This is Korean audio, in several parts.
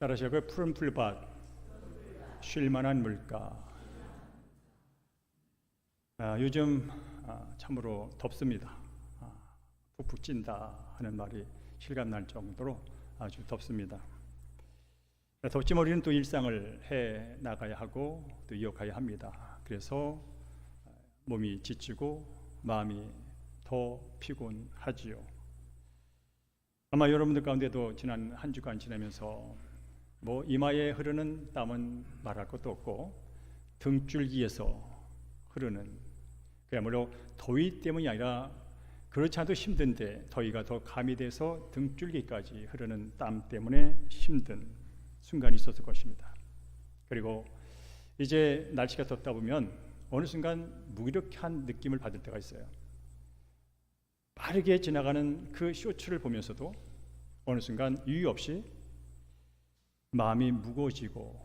따라서 푸른 풀밭, 쉴만한 물가. 요즘 참으로 덥습니다. 푹푹 찐다 하는 말이 실감날 정도로 아주 덥습니다. 덥지만 우리는 또 일상을 해 나가야 하고 또 이어가야 합니다. 그래서 몸이 지치고 마음이 더 피곤하지요. 아마 여러분들 가운데도 지난 한 주간 지나면서 이마에 흐르는 땀은 말할 것도 없고 등줄기에서 흐르는, 그야말로 더위 때문이 아니라 그렇지 않아도 힘든데 더위가 더 가미돼서 등줄기까지 흐르는 땀 때문에 힘든 순간이 있었을 것입니다. 그리고 이제 날씨가 덥다 보면 어느 순간 무기력한 느낌을 받을 때가 있어요. 빠르게 지나가는 그 쇼츠를 보면서도 어느 순간 이유 없이 마음이 무거워지고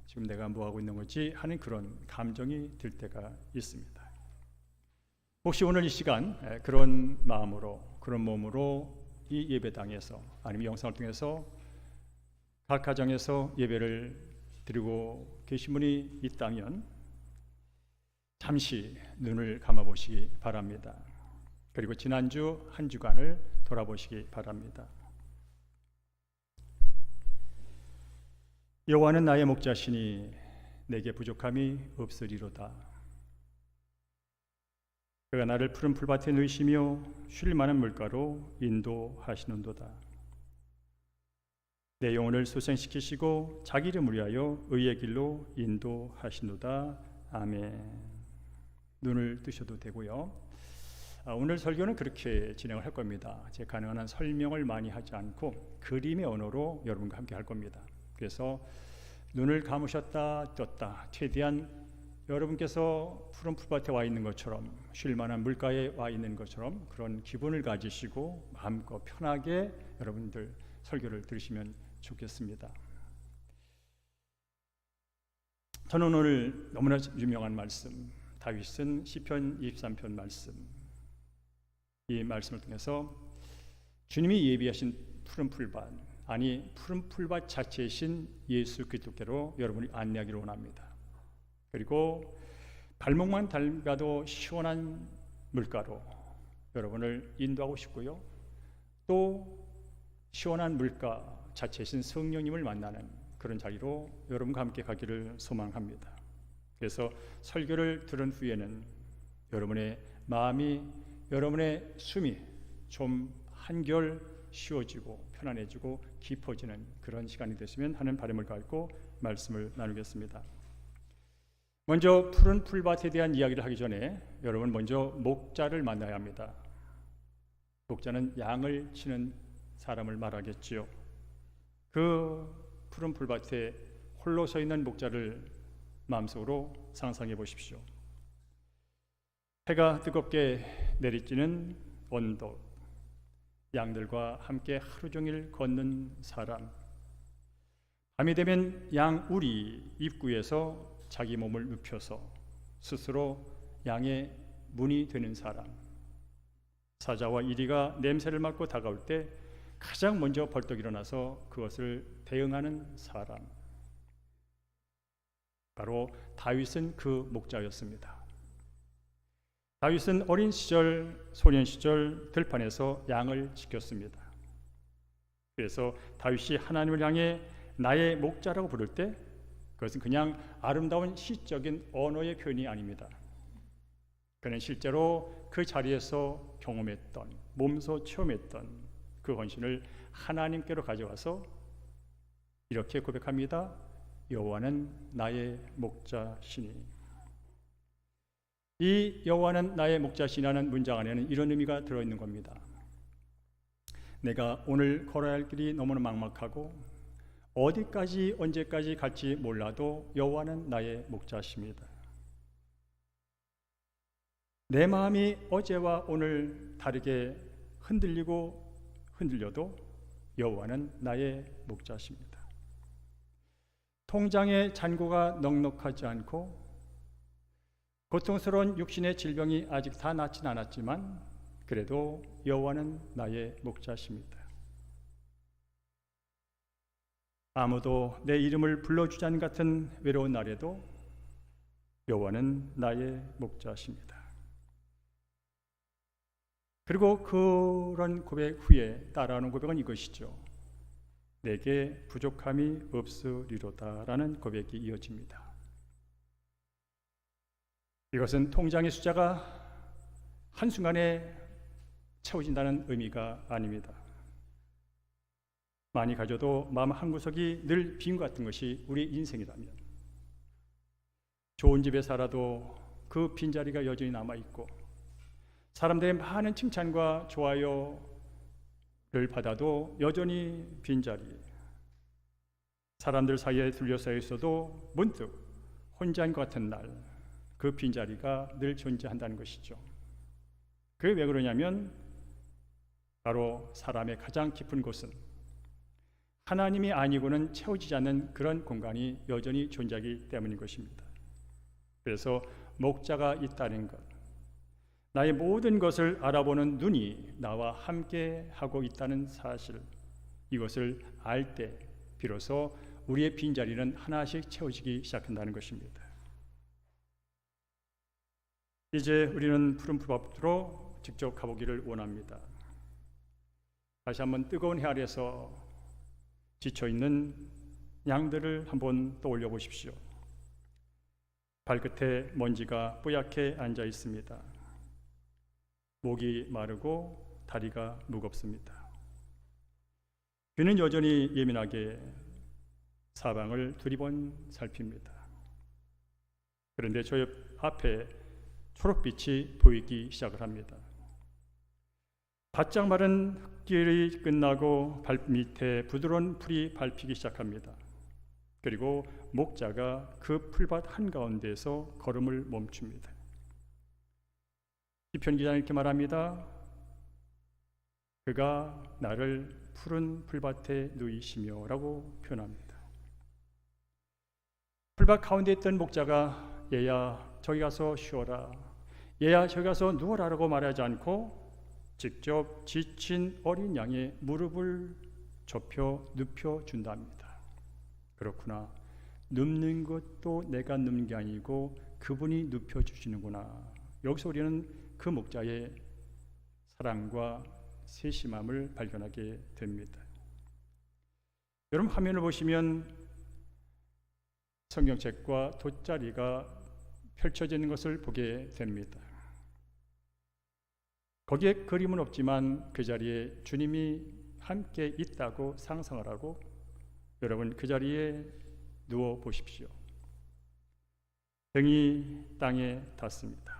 지금 내가 뭐하고 있는 거지 하는 그런 감정이 들 때가 있습니다. 혹시 오늘 이 시간 그런 마음으로, 그런 몸으로 이 예배당에서 아니면 영상을 통해서 각 가정에서 예배를 드리고 계신 분이 있다면 잠시 눈을 감아보시기 바랍니다. 그리고 지난주 한 주간을 돌아보시기 바랍니다. 여호와는 나의 목자시니 내게 부족함이 없으리로다. 그가 나를 푸른 풀밭에 누이시며 쉴 만한 물가로 인도하시는도다. 내 영혼을 소생시키시고 자기 이름을 위하여 의의 길로 인도하시노다. 아멘. 눈을 뜨셔도 되고요. 오늘 설교는 그렇게 진행을 할 겁니다. 제 가능한 한 설명을 많이 하지 않고 그림의 언어로 여러분과 함께 할 겁니다. 그래서 눈을 감으셨다 떴다 최대한 여러분께서 푸른 풀밭에 와 있는 것처럼, 쉴 만한 물가에 와 있는 것처럼 그런 기분을 가지시고 마음껏 편하게 여러분들 설교를 들으시면 좋겠습니다. 저는 오늘 너무나 유명한 말씀, 다윗은 시편 23편 말씀, 이 말씀을 통해서 주님이 예비하신 푸른 풀밭, 아니 푸른 풀밭 자체이신 예수 그리스도께로 여러분이 안내하기를 원합니다. 그리고 발목만 밟아도 시원한 물가로 여러분을 인도하고 싶고요. 또 시원한 물가 자체이신 성령님을 만나는 그런 자리로 여러분과 함께 가기를 소망합니다. 그래서 설교를 들은 후에는 여러분의 마음이, 여러분의 숨이 좀 한결 쉬워지고 편안해지고 깊어지는 그런 시간이 되시면 하는 바람을 갖고 말씀을 나누겠습니다. 먼저 푸른 풀밭에 대한 이야기를 하기 전에 여러분 먼저 목자를 만나야 합니다. 목자는 양을 치는 사람을 말하겠지요. 그 푸른 풀밭에 홀로 서 있는 목자를 마음속으로 상상해 보십시오. 해가 뜨겁게 내리쬐는 언덕, 양들과 함께 하루 종일 걷는 사람, 밤이 되면 양 우리 입구에서 자기 몸을 눕혀서 스스로 양의 문이 되는 사람, 사자와 이리가 냄새를 맡고 다가올 때 가장 먼저 벌떡 일어나서 그것을 대응하는 사람, 바로 다윗은 그 목자였습니다. 다윗은 어린 시절, 소년 시절 들판에서 양을 지켰습니다. 그래서 다윗이 하나님을 향해 나의 목자라고 부를 때 그것은 그냥 아름다운 시적인 언어의 표현이 아닙니다. 그는 실제로 그 자리에서 경험했던, 몸소 체험했던 그 헌신을 하나님께로 가져와서 이렇게 고백합니다. 여호와는 나의 목자시니. 이 여호와는 나의 목자시라는 문장 안에는 이런 의미가 들어있는 겁니다. 내가 오늘 걸어야 할 길이 너무나 막막하고 어디까지 언제까지 갈지 몰라도 여호와는 나의 목자십니다. 내 마음이 어제와 오늘 다르게 흔들려도 여호와는 나의 목자십니다. 통장의 잔고가 넉넉하지 않고 고통스러운 육신의 질병이 아직 다 낫진 않았지만 그래도 여호와는 나의 목자십니다. 아무도 내 이름을 불러주지 않는 같은 외로운 날에도 여호와는 나의 목자십니다. 그리고 그런 고백 후에 따라오는 고백은 이것이죠. 내게 부족함이 없으리로다라는 고백이 이어집니다. 이것은 통장의 숫자가 한순간에 채워진다는 의미가 아닙니다. 많이 가져도 마음 한구석이 늘 빈 것 같은 것이 우리 인생이라면, 좋은 집에 살아도 그 빈자리가 여전히 남아있고, 사람들의 많은 칭찬과 좋아요를 받아도 여전히 빈자리, 사람들 사이에 둘러싸여 있어도 문득 혼자인 것 같은 날, 그 빈자리가 늘 존재한다는 것이죠. 그게 왜 그러냐면 바로 사람의 가장 깊은 곳은 하나님이 아니고는 채워지지 않는 그런 공간이 여전히 존재하기 때문인 것입니다. 그래서 목자가 있다는 것, 나의 모든 것을 알아보는 눈이 나와 함께 하고 있다는 사실, 이것을 알 때 비로소 우리의 빈자리는 하나씩 채워지기 시작한다는 것입니다. 이제 우리는 푸른 풀밭으로 직접 가보기를 원합니다. 다시 한번 뜨거운 해 아래서 지쳐있는 양들을 한번 떠올려 보십시오. 발끝에 먼지가 뽀얗게 앉아 있습니다. 목이 마르고 다리가 무겁습니다. 귀는 여전히 예민하게 사방을 두리번 살핍니다. 그런데 저 옆 앞에 초록빛이 보이기 시작을 합니다. 바짝 마른 흙길이 끝나고 발밑에 부드러운 풀이 밟히기 시작합니다. 그리고 목자가 그 풀밭 한가운데에서 걸음을 멈춥니다. 시편 기자는 이렇게 말합니다. 그가 나를 푸른 풀밭에 누이시며 라고 표현합니다. 풀밭 가운데 있던 목자가 얘야 저기 가서 쉬어라, 얘야 저기 가서 누워라 라고 말하지 않고 직접 지친 어린 양의 무릎을 접혀 눕혀준답니다. 그렇구나, 눕는 것도 내가 눕는 게 아니고 그분이 눕혀주시는구나. 여기서 우리는 그 목자의 사랑과 세심함을 발견하게 됩니다. 여러분 화면을 보시면 성경책과 돗자리가 펼쳐져 있는 것을 보게 됩니다. 거기에 그림은 없지만 그 자리에 주님이 함께 있다고 상상을 하고 여러분 그 자리에 누워 보십시오. 등이 땅에 닿습니다.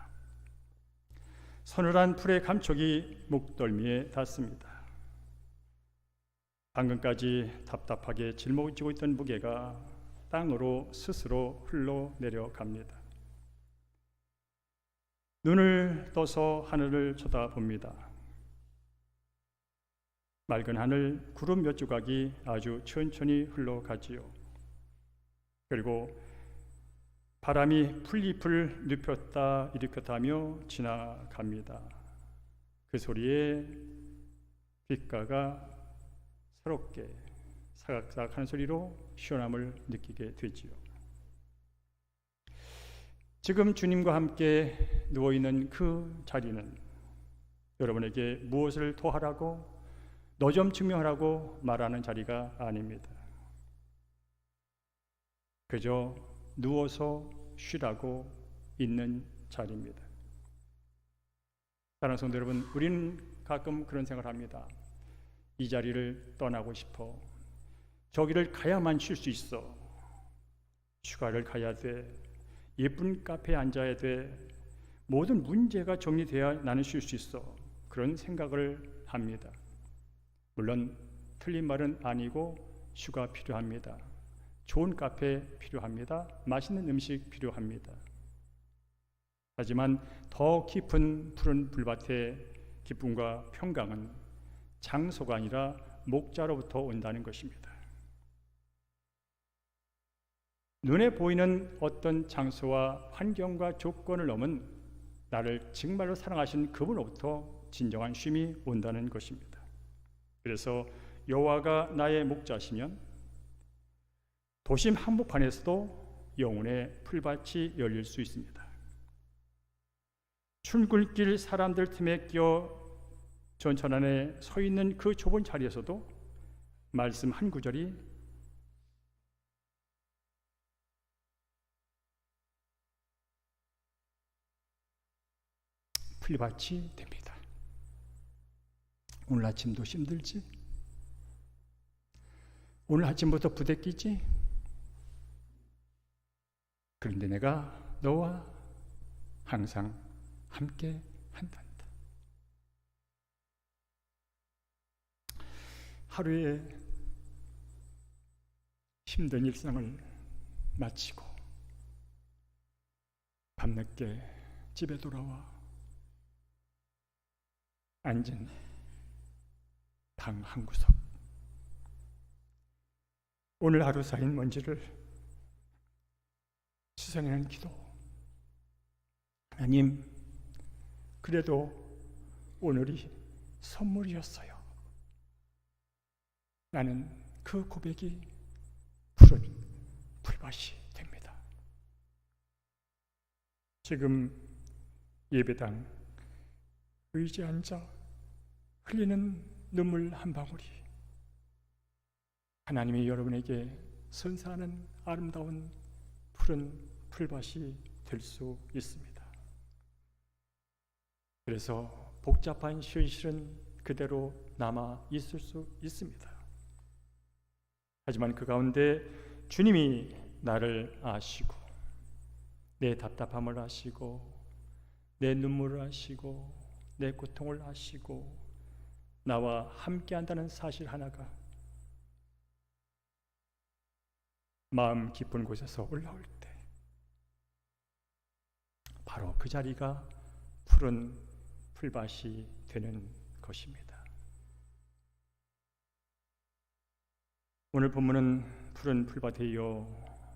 서늘한 풀의 감촉이 목덜미에 닿습니다. 방금까지 답답하게 짊어지고 있던 무게가 땅으로 스스로 흘러내려갑니다. 눈을 떠서 하늘을 쳐다봅니다. 맑은 하늘, 구름 몇 조각이 아주 천천히 흘러가지요. 그리고 바람이 풀잎을 눕혔다 일으켰다 하며 지나갑니다. 그 소리에 귓가가 새롭게 사각사각 하는 소리로 시원함을 느끼게 되지요. 지금 주님과 함께 누워있는 그 자리는 여러분에게 무엇을 토하라고 너 좀 증명하라고 말하는 자리가 아닙니다. 그저 누워서 쉬라고 있는 자리입니다. 사랑하는 성도 여러분, 우리는 가끔 그런 생각을 합니다. 이 자리를 떠나고 싶어. 저기를 가야만 쉴 수 있어. 휴가를 가야 돼. 예쁜 카페에 앉아야 돼. 모든 문제가 정리돼야 나는 쉴 수 있어. 그런 생각을 합니다. 물론 틀린 말은 아니고 휴가 필요합니다. 좋은 카페 필요합니다. 맛있는 음식 필요합니다. 하지만 더 깊은 푸른 풀밭의 기쁨과 평강은 장소가 아니라 목자로부터 온다는 것입니다. 눈에 보이는 어떤 장소와 환경과 조건을 넘은 나를 정말로 사랑하신 그분으로부터 진정한 쉼이 온다는 것입니다. 그래서 여호와가 나의 목자시면 도심 한복판에서도 영혼의 풀밭이 열릴 수 있습니다. 출근길 사람들 틈에 끼어 전철 안에 서 있는 그 좁은 자리에서도 말씀 한 구절이 풀밭이 됩니다. 오늘 아침도 힘들지? 오늘 아침부터 부대끼지? 그런데 내가 너와 항상 함께 한단다. 하루의 힘든 일상을 마치고 밤늦게 집에 돌아와 앉은 방 한 구석, 오늘 하루 쌓인 먼지를 씻어내는 기도. 하나님, 그래도 오늘이 선물이었어요. 나는 그 고백이 푸른 풀밭이 됩니다. 지금 예배당 의지에 앉아 흘리는 눈물 한 방울이 하나님이 여러분에게 선사하는 아름다운 푸른 풀밭이 될 수 있습니다. 그래서 복잡한 현실은 그대로 남아 있을 수 있습니다. 하지만 그 가운데 주님이 나를 아시고 내 답답함을 아시고 내 눈물을 아시고 내 고통을 아시고 나와 함께 한다는 사실 하나가 마음 깊은 곳에서 올라올 때 바로 그 자리가 푸른 풀밭이 되는 것입니다. 오늘 본문은 푸른 풀밭에 이어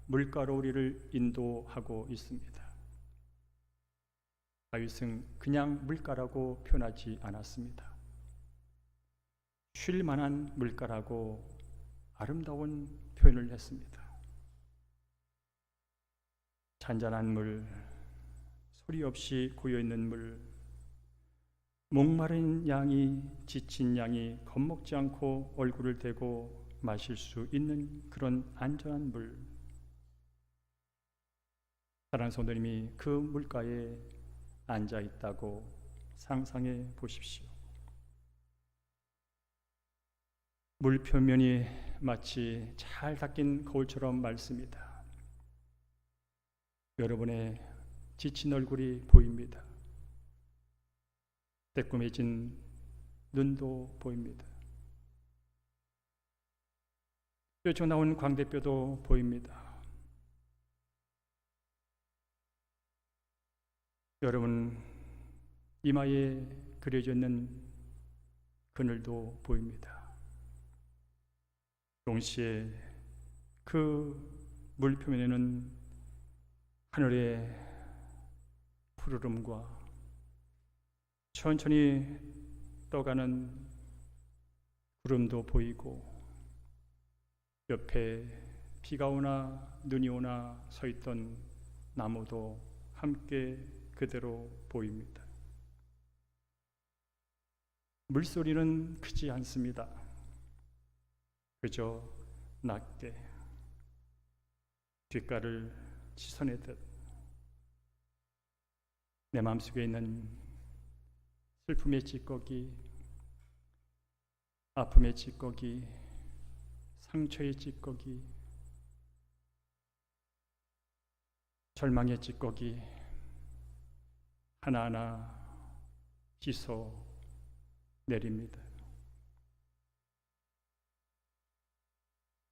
물가로 우리를 인도하고 있습니다. 다윗은 그냥 물가라고 표현하지 않았습니다. 쉴 만한 물가라고 아름다운 표현을 했습니다. 잔잔한 물, 소리 없이 고여있는 물, 목마른 양이, 지친 양이 겁먹지 않고 얼굴을 대고 마실 수 있는 그런 안전한 물. 사랑하는 성도님이 그 물가에 앉아 있다고 상상해 보십시오. 물 표면이 마치 잘 닦인 거울처럼 맑습니다. 여러분의 지친 얼굴이 보입니다. 때꾸매진 눈도 보입니다. 뼈쪽 나온 광대뼈도 보입니다. 여러분 이마에 그려져 있는 그늘도 보입니다. 동시에 그 물 표면에는 하늘의 푸르름과 천천히 떠가는 구름도 보이고 옆에 비가 오나 눈이 오나 서 있던 나무도 함께 그대로 보입니다. 물소리는 크지 않습니다. 그저 낮게 뒷가를 씻어내듯 내 마음속에 있는 슬픔의 찌꺼기, 아픔의 찌꺼기, 상처의 찌꺼기, 절망의 찌꺼기 하나하나 씻어 내립니다.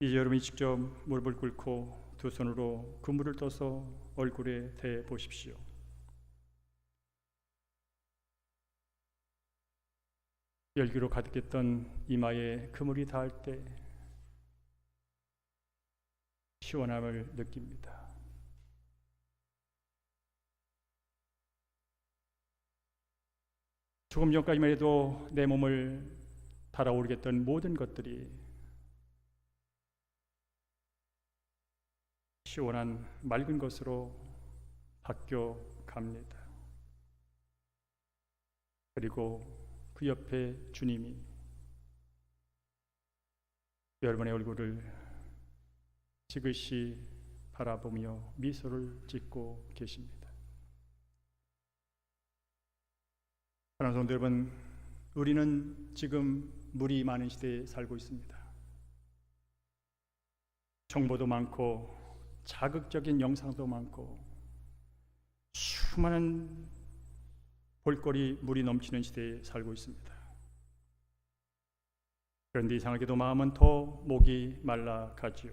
이제 여러분이 직접 무릎을 꿇고 두 손으로 그 물을 떠서 얼굴에 대 보십시오. 열기로 가득했던 이마에 그물이 닿을 때 시원함을 느낍니다. 조금 전까지만 해도 내 몸을 달아오르게 했던 모든 것들이 시원한 맑은 것으로 바뀌어 갑니다. 그리고 그 옆에 주님이 여러분의 얼굴을 지그시 바라보며 미소를 짓고 계십니다. 사랑하는 성도 여러분, 우리는 지금 물이 많은 시대에 살고 있습니다. 정보도 많고 자극적인 영상도 많고 수많은 볼거리, 물이 넘치는 시대에 살고 있습니다. 그런데 이상하게도 마음은 더 목이 말라가지요.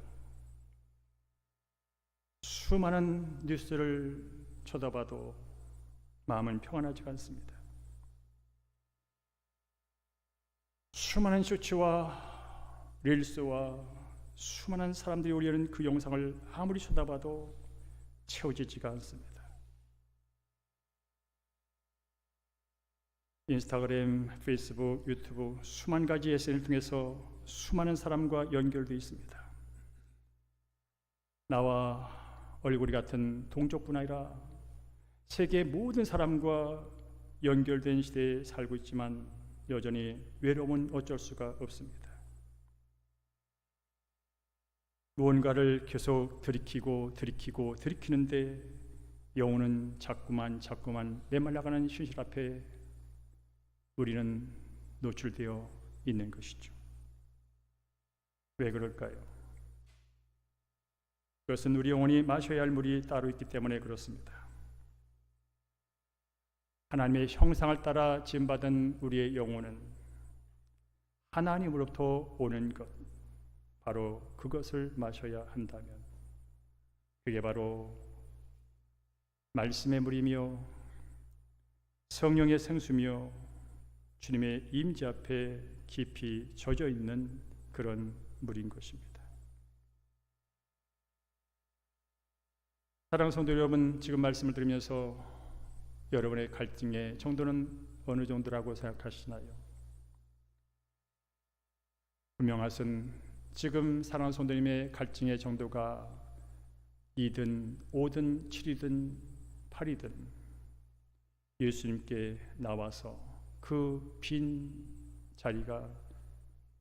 수많은 뉴스를 쳐다봐도 마음은 평안하지가 않습니다. 수많은 쇼츠와 릴스와 수많은 사람들이 올리는 그 영상을 아무리 쳐다봐도 채워지지가 않습니다. 인스타그램, 페이스북, 유튜브 수만 가지 SNS를 통해서 수많은 사람과 연결되어 있습니다. 나와 얼굴이 같은 동족뿐 아니라 세계 모든 사람과 연결된 시대에 살고 있지만 여전히 외로움은 어쩔 수가 없습니다. 무언가를 계속 들이키는데 영혼은 자꾸만 메말라가는 현실 앞에 우리는 노출되어 있는 것이죠. 왜 그럴까요? 그것은 우리 영혼이 마셔야 할 물이 따로 있기 때문에 그렇습니다. 하나님의 형상을 따라 지음받은 우리의 영혼은 하나님으로부터 오는 것, 바로 그것을 마셔야 한다면 그게 바로 말씀의 물이며 성령의 생수며 주님의 임재 앞에 깊이 젖어 있는 그런 물인 것입니다. 사랑하는 성도 여러분, 지금 말씀을 들으면서 여러분의 갈증의 정도는 어느 정도라고 생각하시나요? 분명하신 지금 사랑하는 성도님의 갈증의 정도가 2든 5든 7이든 8이든 예수님께 나와서 그 빈 자리가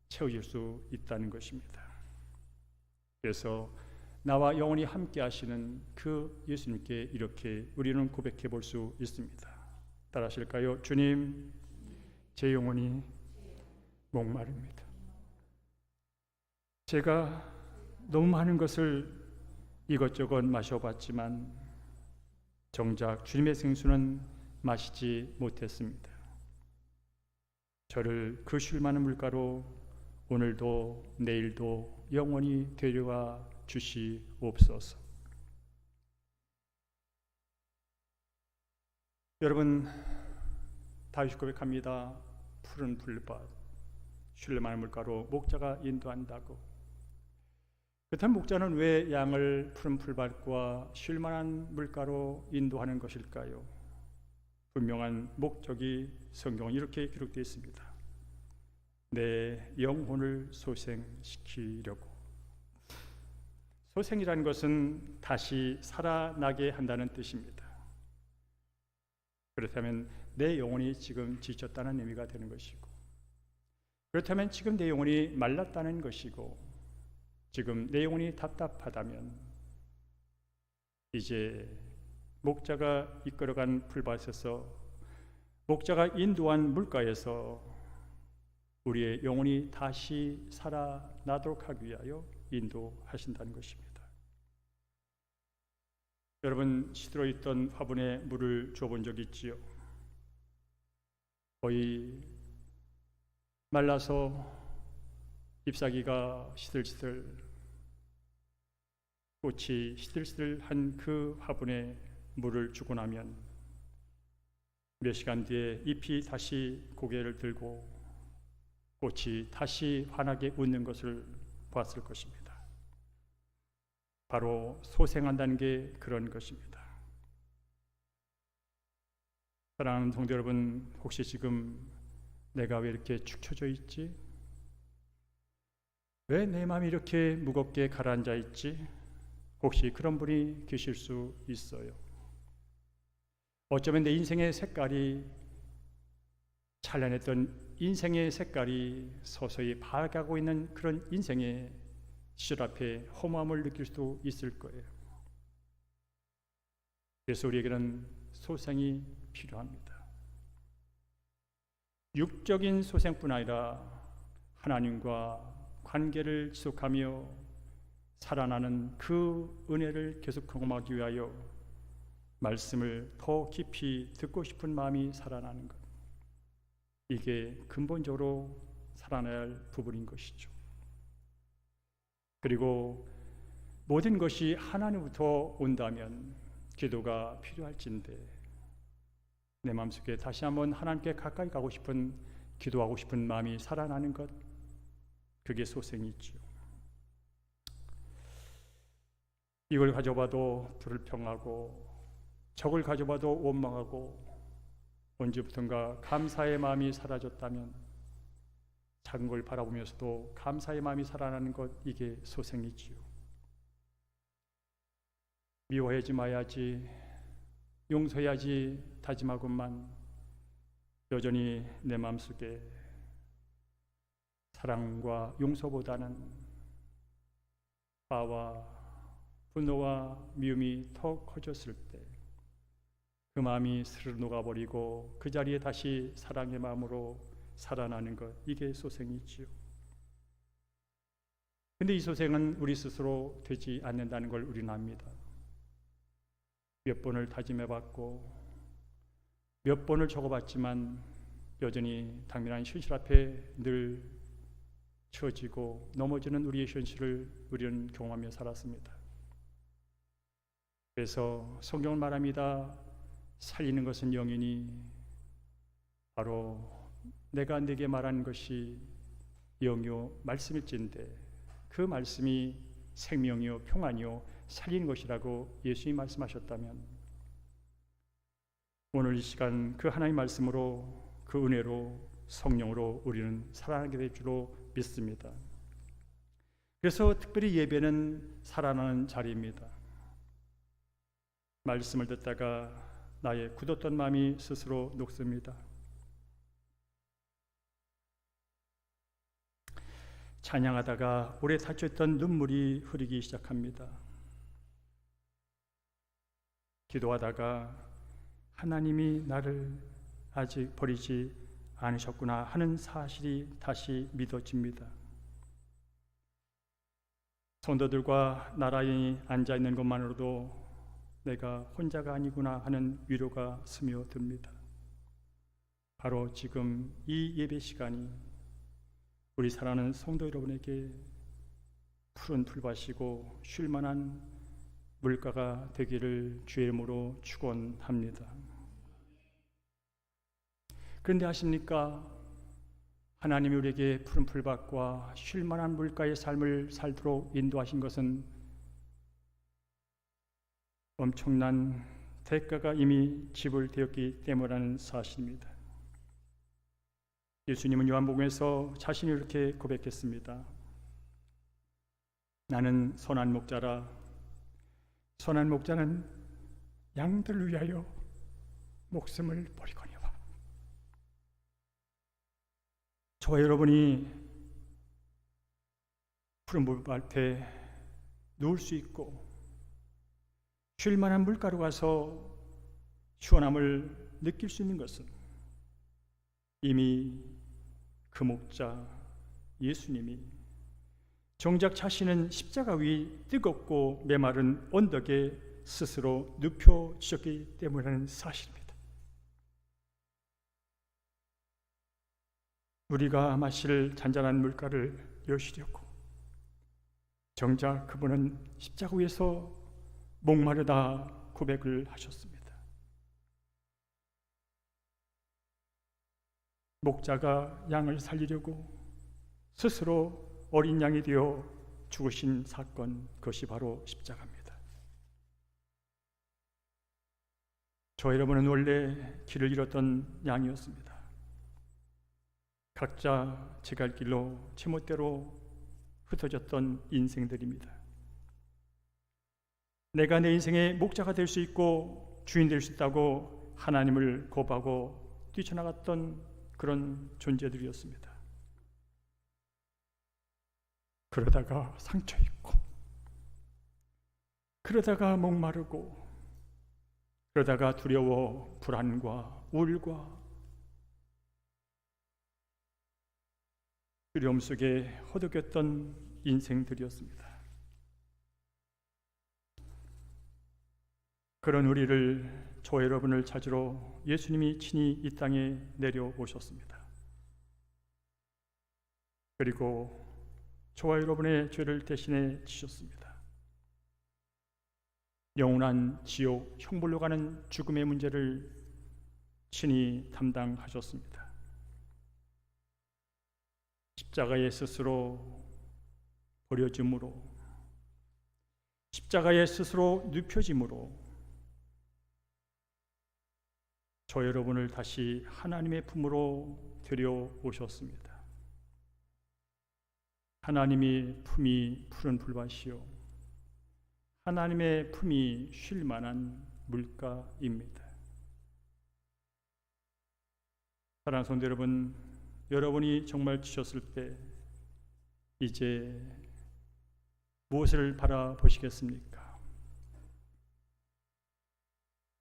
채워질 수 있다는 것입니다. 그래서 나와 영원히 함께 하시는 그 예수님께 이렇게 우리는 고백해 볼 수 있습니다. 따라 하실까요? 주님, 제 영혼이 목마릅니다. 제가 너무 많은 것을 이것저것 마셔봤지만 정작 주님의 생수는 마시지 못했습니다. 저를 그 쉴 많은 물가로 오늘도 내일도 영원히 데려와 주시옵소서. 여러분, 다윗이 고백합니다. 푸른 풀밭, 쉴 만한 물가로 목자가 인도한다고. 그렇다면 목자는 왜 양을 푸른 풀밭과 쉴 만한 물가로 인도하는 것일까요? 분명한 목적이 성경은 이렇게 기록되어 있습니다. 내 영혼을 소생시키려고. 소생이라는 것은 다시 살아나게 한다는 뜻입니다. 그렇다면 내 영혼이 지금 지쳤다는 의미가 되는 것이고, 그렇다면 지금 내 영혼이 말랐다는 것이고, 지금 내 영혼이 답답하다면 이제 목자가 이끌어간 풀밭에서, 목자가 인도한 물가에서 우리의 영혼이 다시 살아나도록 하기 위하여 인도하신다는 것입니다. 여러분, 시들어 있던 화분에 물을 줘본 적 있지요? 거의 말라서 잎사귀가 시들시들, 꽃이 시들시들한 그 화분에 물을 주고 나면 몇 시간 뒤에 잎이 다시 고개를 들고 꽃이 다시 환하게 웃는 것을 보았을 것입니다. 바로 소생한다는 게 그런 것입니다. 사랑하는 성도 여러분, 혹시 지금 내가 왜 이렇게 축 처져 있지? 왜 내 마음이 이렇게 무겁게 가라앉아 있지? 혹시 그런 분이 계실 수 있어요. 어쩌면 내 인생의 색깔이 찬란했던 인생의 색깔이 서서히 밝아가고 있는 그런 인생의 시절 앞에 허무함을 느낄 수도 있을 거예요. 그래서 우리에게는 소생이 필요합니다. 육적인 소생뿐 아니라 하나님과 관계를 지속하며 살아나는 그 은혜를 계속 경험하기 위하여 말씀을 더 깊이 듣고 싶은 마음이 살아나는 것, 이게 근본적으로 살아나야 할 부분인 것이죠. 그리고 모든 것이 하나님부터 온다면 기도가 필요할진데 내 마음속에 다시 한번 하나님께 가까이 가고 싶은, 기도하고 싶은 마음이 살아나는 것, 그게 소생이지요. 이걸 가져봐도 불평하고 저걸 가져봐도 원망하고 언제부턴가 감사의 마음이 사라졌다면, 작은 걸 바라보면서도 감사의 마음이 살아나는 것, 이게 소생이지요. 미워하지 마야지, 용서해야지 다짐하고만 여전히 내 마음속에 사랑과 용서보다는 화와 분노와 미움이 더 커졌을 때 그 마음이 스르르 녹아버리고 그 자리에 다시 사랑의 마음으로 살아나는 것, 이게 소생이지요. 근데 이 소생은 우리 스스로 되지 않는다는 걸 우리는 압니다. 몇 번을 다짐해봤고 몇 번을 적어봤지만 여전히 당면한 현실 앞에 늘 처지고 넘어지는 우리의 현실을 우리는 경험하며 살았습니다. 그래서 성경은 말합니다. 살리는 것은 영이니 바로 내가 네게 말하는 것이 영이요 말씀일진데 그 말씀이 생명이요 평안이요 살리는 것이라고 예수님이 말씀하셨다면, 오늘 이 시간 그 하나님의 말씀으로, 그 은혜로, 성령으로 우리는 살아나게 될 줄로 믿습니다. 그래서 특별히 예배는 살아나는 자리입니다. 말씀을 듣다가 나의 굳었던 마음이 스스로 녹습니다. 찬양하다가 오래 닫혀있던 눈물이 흐르기 시작합니다. 기도하다가 하나님이 나를 아직 버리지 않으셨구나 하는 사실이 다시 믿어집니다. 성도들과 나란히 앉아있는 것만으로도 내가 혼자가 아니구나 하는 위로가 스며듭니다. 바로 지금 이 예배 시간이 우리 사랑하는 성도 여러분에게 푸른 풀밭이고 쉴만한 물가가 되기를 주의 이름으로 축원합니다. 그런데 아십니까? 하나님이 우리에게 푸른 풀밭과 쉴만한 물가의 삶을 살도록 인도하신 것은 엄청난 대가가 이미 지불되었기 때문이라는 사실입니다. 예수님은 요한복음에서 자신이 이렇게 고백했습니다. 나는 선한 목자라, 선한 목자는 양들을 위하여 목숨을 버리거니와. 저와 여러분이 푸른 물밭에 누울 수 있고 쉴만한 물가로 가서 시원함을 느낄 수 있는 것은 이미 그 목자 예수님이 정작 자신은 십자가 위 뜨겁고 메마른 언덕에 스스로 눕혀지셨기 때문이라는 사실입니다. 우리가 마실 잔잔한 물가를 여시려고 정작 그분은 십자가 위에서 목마르다 고백을 하셨습니다. 목자가 양을 살리려고 스스로 어린 양이 되어 죽으신 사건, 그것이 바로 십자가입니다. 저 여러분은 원래 길을 잃었던 양이었습니다. 각자 제 갈 길로 제멋대로 흩어졌던 인생들입니다. 내가 내 인생의 목자가 될 수 있고 주인 될 수 있다고 하나님을 고백하고 뛰쳐나갔던 그런 존재들이었습니다. 그러다가 상처 입고, 그러다가 목마르고, 그러다가 두려워 불안과 우울과 두려움 속에 허덕였던 인생들이었습니다. 그런 우리를, 저 여러분을 찾으러 예수님이 친히 이 땅에 내려오셨습니다. 그리고 저와 여러분의 죄를 대신해 지셨습니다. 영원한 지옥, 형벌로 가는 죽음의 문제를 친히 담당하셨습니다. 십자가에 스스로 버려짐으로, 십자가에 스스로 눕혀짐으로 저 여러분을 다시 하나님의 품으로 데려오셨습니다. 하나님의 품이 푸른 풀밭이요, 하나님의 품이 쉴 만한 물가입니다. 사랑하는 성도 여러분, 여러분이 정말 지쳤을 때 이제 무엇을 바라보시겠습니까?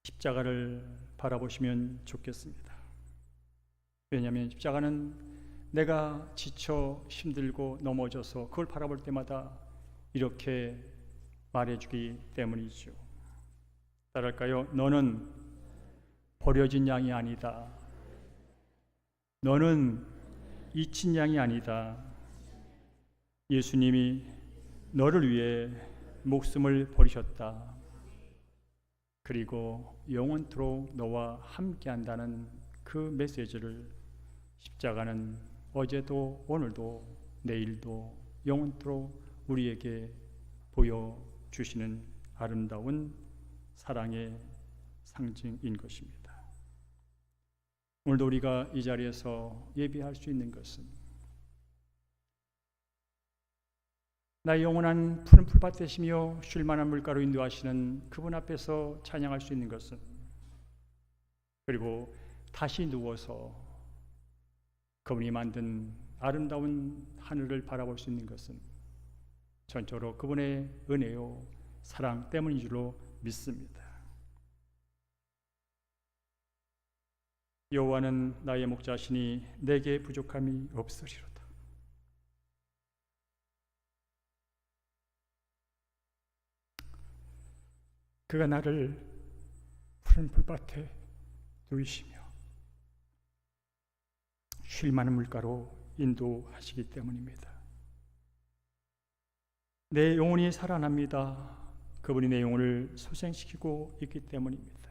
십자가를 바라보시면 좋겠습니다. 왜냐하면 십자가는 내가 지쳐 힘들고 넘어져서 그걸 바라볼 때마다 이렇게 말해주기 때문이죠. 따랄까요? 너는 버려진 양이 아니다. 너는 잊힌 양이 아니다. 예수님이 너를 위해 목숨을 버리셨다. 그리고 영원토록 너와 함께한다는 그 메시지를 십자가는 어제도 오늘도 내일도 영원토록 우리에게 보여주시는 아름다운 사랑의 상징인 것입니다. 오늘도 우리가 이 자리에서 예배할 수 있는 것은 나의 영원한 푸른 풀밭 되시며 쉴만한 물가로 인도하시는 그분 앞에서 찬양할 수 있는 것은, 그리고 다시 누워서 그분이 만든 아름다운 하늘을 바라볼 수 있는 것은 전적으로 그분의 은혜요 사랑 때문인 줄로 믿습니다. 여호와는 나의 목자시니 내게 부족함이 없으리로다. 그가 나를 푸른 풀밭에 누이시며 쉴 만한 물가로 인도하시기 때문입니다. 내 영혼이 살아납니다. 그분이 내 영혼을 소생시키고 있기 때문입니다.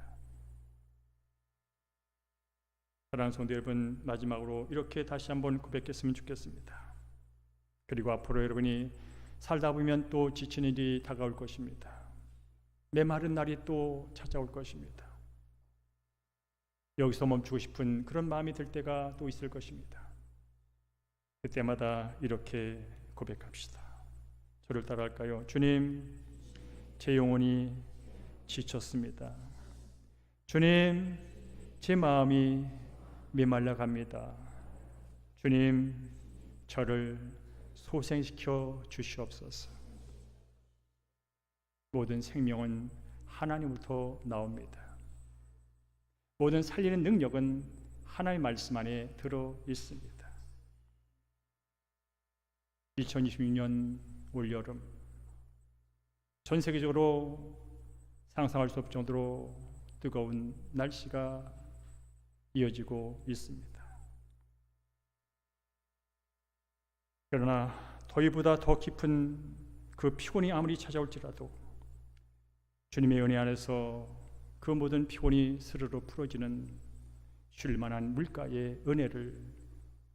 사랑하는 성도 여러분, 마지막으로 이렇게 다시 한번 고백했으면 좋겠습니다. 그리고 앞으로 여러분이 살다 보면 또 지친 일이 다가올 것입니다. 메마른 날이 또 찾아올 것입니다. 여기서 멈추고 싶은 그런 마음이 들 때가 또 있을 것입니다. 그때마다 이렇게 고백합시다. 저를 따라할까요? 주님, 제 영혼이 지쳤습니다. 주님, 제 마음이 메말라 갑니다. 주님, 저를 소생시켜 주시옵소서. 모든 생명은 하나님부터 나옵니다. 모든 살리는 능력은 하나님의 말씀 안에 들어 있습니다. 2026년 올여름, 전 세계적으로 상상할 수 없을 정도로 뜨거운 날씨가 이어지고 있습니다. 그러나 더위보다 더 깊은 그 피곤이 아무리 찾아올지라도 주님의 은혜 안에서 그 모든 피곤이 스르르 풀어지는 쉴만한 물가의 은혜를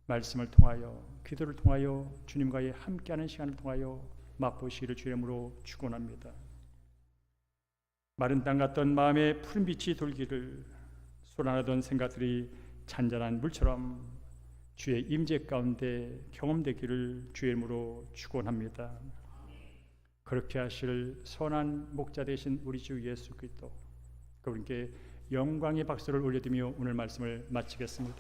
말씀을 통하여, 기도를 통하여, 주님과의 함께하는 시간을 통하여 맛보시기를 주의 이름으로 축원합니다. 마른 땅 같던 마음에 푸른 빛이 돌기를, 쏟아나던 생각들이 잔잔한 물처럼 주의 임재 가운데 경험되기를 주의 이름으로 축원합니다. 그렇게 하실 선한 목자 되신 우리 주 예수 그리스도, 그분께 영광의 박수를 올려드리며 오늘 말씀을 마치겠습니다.